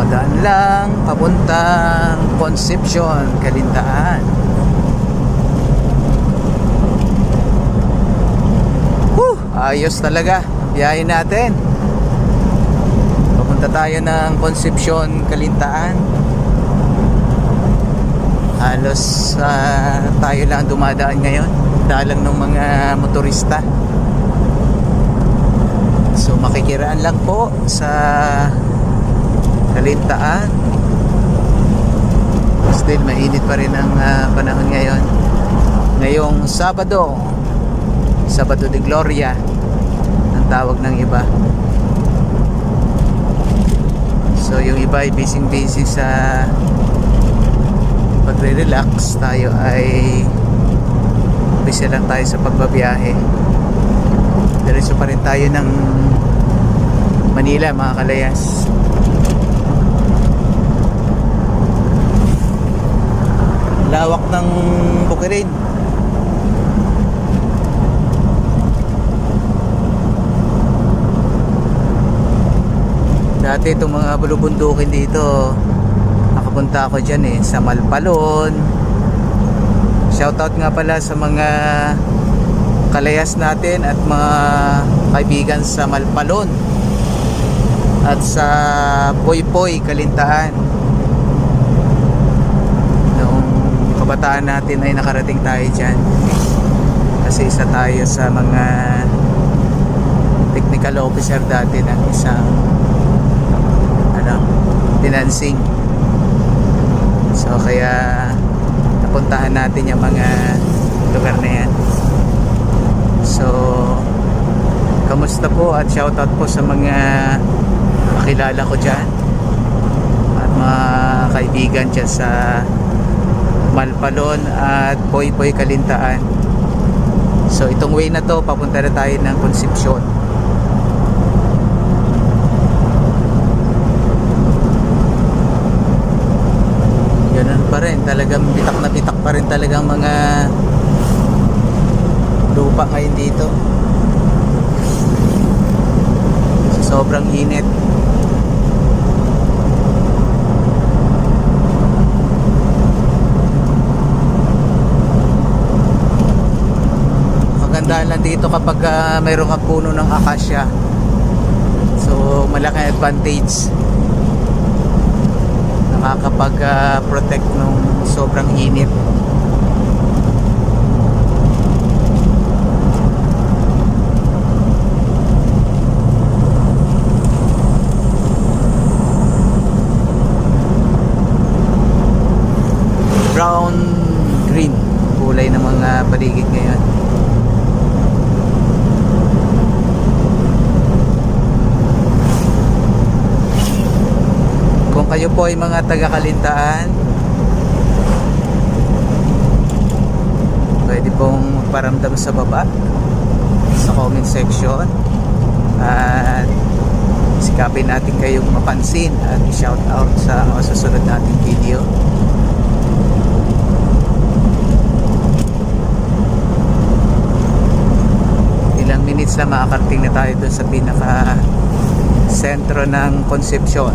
Dumadaan lang papuntang Concepcion, Calintaan. Ayos talaga biyahe natin. Papunta tayo ng Concepcion, Calintaan. Halos tayo lang dumadaan ngayon, dalang ng mga motorista. So makikiraan lang po sa Calintaan. Still mainit pa rin ang panahon ngayon. Ngayong Sabado de Gloria ang tawag ng iba. So yung iba ay busy sa pagre-relax. Tayo ay busy lang tayo sa pagbabiyahe. Diretso pa rin tayo ng Manila, mga kalayas. Lawak ng Bukidnon. Dati itong mga bulubundukin dito, nakapunta ako dyan sa Malpalon. Shoutout nga pala sa mga kalayas natin at mga kaibigan sa Malpalon at sa Poypoy, Calintaan. Noong kabataan natin ay nakarating tayo dyan kasi isa tayo sa mga technical officer dati ng isang financing. So kaya napuntahan natin yung mga lugar na yan. So kamusta po at shoutout po sa mga kakilala ko dyan at mga kaibigan dyan sa Malpalon at Poypoy, Calintaan. So itong way na to, papunta na tayo ng Concepcion. Pa rin, talagang bitak na bitak pa rin talagang mga lupa ngayon dito. Sobrang init. Maganda lang dito kapag mayroon kang puno ng akasya. So malaking advantage. Nakakapag-protect nung sobrang init. Brown, green kulay ng mga paligid ngayon. Kayo po ay mga taga-Calintaan, pwede pong magparamdam sa baba sa comment section at sikapin natin kayong mapansin at i-shout out sa mga susunod nating video. Ilang minutes lang makakarating na tayo dun sa pinaka sentro ng Concepcion.